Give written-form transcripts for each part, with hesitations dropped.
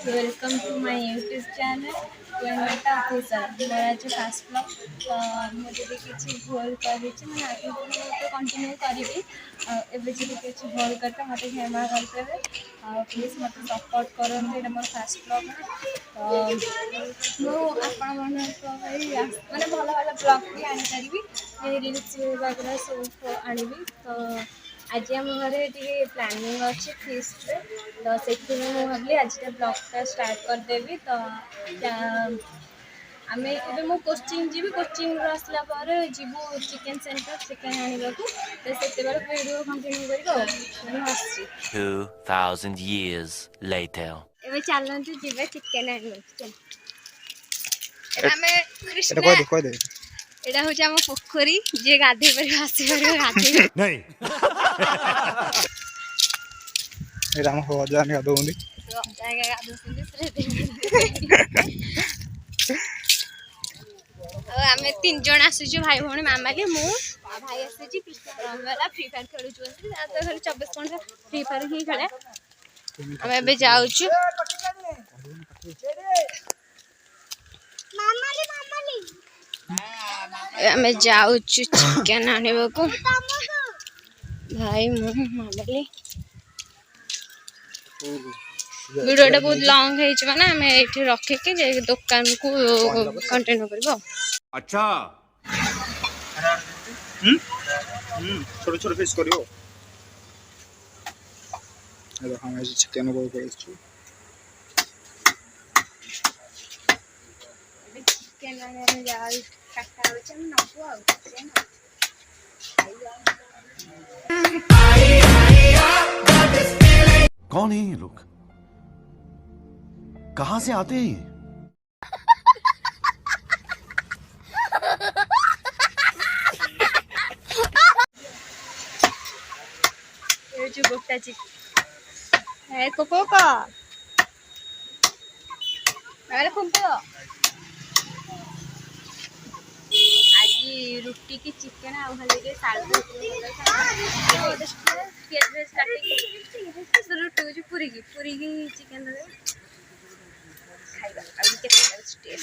Welcome to my YouTube channel बेटा officer मोर आज फास्ट ब्लॉग तो मुझे किसी भूल कर आगे तो कंटिन्यू करी एवं जी किसी भूल करते मत क्षमा करदे प्लीज मत सपोर्ट करें मोर फास्ट ब्लॉग मैंने भल भल ब्लॉग भी आनीपारि रिल्स वगैरह सब आनी तो आज आम घरे प्लानिंग अच्छे फिस्ट तो से भावी आज ब्लॉगटा स्टार्ट करदेवी तो आम ए कोचिंग जी कोचिंग आसला जीवु चिकेन सेंटर चिकेन आने को तो से वीडियो कंटिन्यू कर 2000 years later चलते जी चिकेन एटा हूँ आम पोखरी जी गाधे पार आसी गाधे नहीं एटा हम हजान गाधौंदी आम 3 जन आसुचु भाई भौणी मामाली मु भाई आसी रंगला फ्री फायर खेलुचु घर 24 घंटा फ्री फायर ही खेले आम एबे जाउचु आम जाउचु चिकेन आने को भाई मु मामाली वीडियोटा बहुत लॉन्ग है ना आम ये रखिके दुकान को कंटिन्यू कर अच्छा छोटे छोटे फिश करियो ए हम आज चिकेन को करेछु चिकेन आने जाई काटा हो छ नबो आ कौन है ये लोग कहां से आते हैं ये? ये जो गोटा चिक है कोको का अरे कुंपो आज रुटी की चिकेन आ खाली के साल रुटी को पूरी की चिकेन दे खाइबा अभी के टेस्ट चिकेन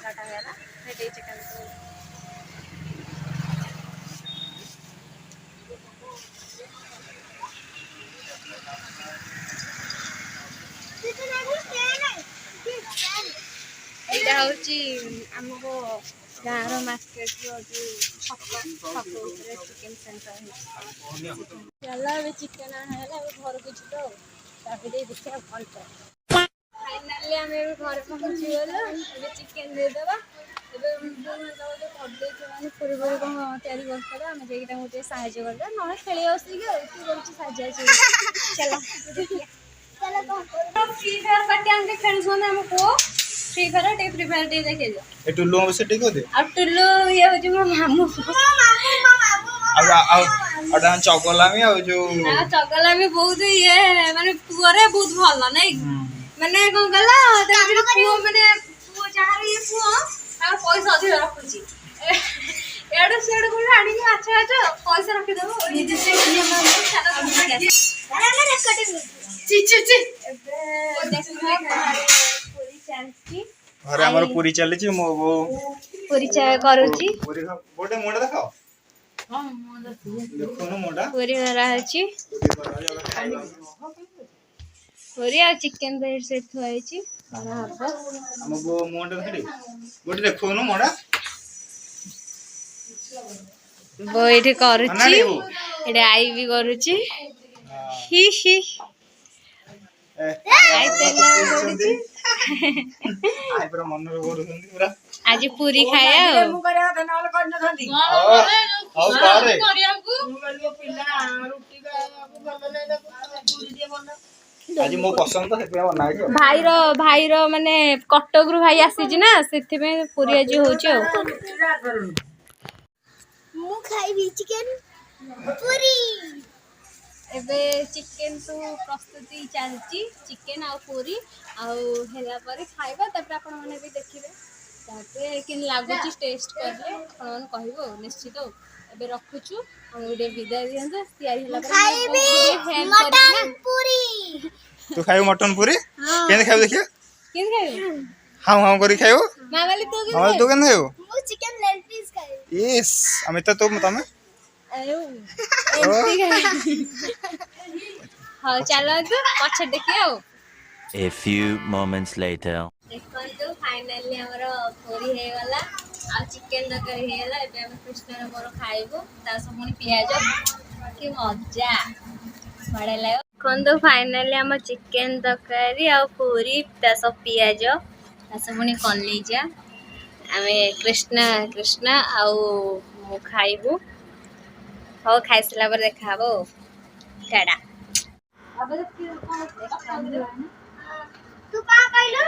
काटा गया फेटे चिकेन यहाँ हूँ आमको गाँव मार्केट जो चिकेन सेंटर चलो चिकेन आना घर को जी देखा भल फाइनाली आम घर पहुँची गलु चिकेन देदेबा करदे पूरी पूरी कौन तैयारी करते आम जाइए साहय करदे ना खेल साजा चलो फ्री फायर पार्टी आम खेलुन आम को फ्री फायर टे फ्री फायर टे देखे ए टुल्लू में से टे को दे आ टुल्लू ये हो जो मामू आ चगलामी आ जो चगलामी बहुत ये माने पुअरे बहुत भल नै माने कोन गला त पुओ माने पुओ जहार ये पुओ आ पैसा अधिक रखुची एडो सेडो को आनी के अच्छा अच्छा पैसा रखि देबो निजे से ये माने सारा अरे मैं रेकॉर्डिंग ची ची ची पूरी चांसी अरे हमर पूरी चली छी मो वो पूरी चाय करूची पूरी बोटे मोडा देखाओ हां मोडा देखो न मोडा पूरी करा अछि पूरी आ चिकन बेड सेट थोइ छी बड़ा हबो हम वो मोडा खड़ी बोटे देखो न मोडा वो एठी करूची एठी आई भी करूची ही ही आई तेला करूची आई पर मन रो करूछंती पूरा आज पूरी खाया मु करे त नल कर न थंदी हां सारे करियाकू मु गलियो पिल्ला रोटी का गल नै पूरी दे बन आज मो पसंद तो से बना के भाई रो माने कटक रु भाई आसी जी ना सेति में पूरी आज होची मु खाइबी चिकन पूरी एबे चिकेन तो प्रस्तुति चलची चिकेन आ पूरी आला पर खाइबा तापर आपण माने भी देखिबे ताके किन लागुची टेस्ट करले आपण कहबो निश्चित ଏବେ ରଖୁଛୁ ଆମେ ଗୋଟେ ବିଦାୟ ଦିଅନ୍ତୁ ତିଆରି ହେଲା ପରେ ଖାଇବି ହେଲ୍ପ ମଟନ ପୁରୀ। ତୁ ଖାଇବୁ ମଟନ ପୁରୀ କେମିତି ଖାଇବୁ ଦେଖିବା କେମିତି ଖାଇବୁ ହାଉ ହାଉ କରି ଖାଇବୁ ମା ବାଲି ତୁ ହଁ ତୁ କେମିତି ଖାଇବୁ ମୁଁ ଚିକେନ ଲେଗ ପିସ୍ ଖାଇବି। ଇସ୍ ଅମିତା ତୁ ତମେ ଏମିତି ଖାଇବି ହଉ ଚାଲନ୍ତୁ ପଛ ଦେଖିବା ଆଉ A few moments later. ଦେଖନ୍ତୁ ଫାଇନାଲି ଆମର ପୁରୀ ହେଇଗଲା ଆଉ ଚିକେନ ତରକାରୀ ହେଇଗଲା ଏବେ ଆମେ କୃଷ୍ଣର ମୋର ଖାଇବୁ ତା ସହ ପୁଣି ପିଆଜ କି ମଜା ବଢିଆ ଲାଗିବ ଦେଖନ୍ତୁ ଫାଇନାଲି ଆମ ଚିକେନ ତରକାରୀ ଆଉ ପୁରୀ ତା ସହ ପିଆଜ ତା ସହ ପୁଣି କଲେଜା ଆମେ କୃଷ୍ଣ ଆଉ ମୁଁ ଖାଇବୁ ହଉ ଖାଇସାରିଲା ପରେ ଦେଖାହବ ଆଉ ଟାଟା ତୁ କଣ କହିଲୁ?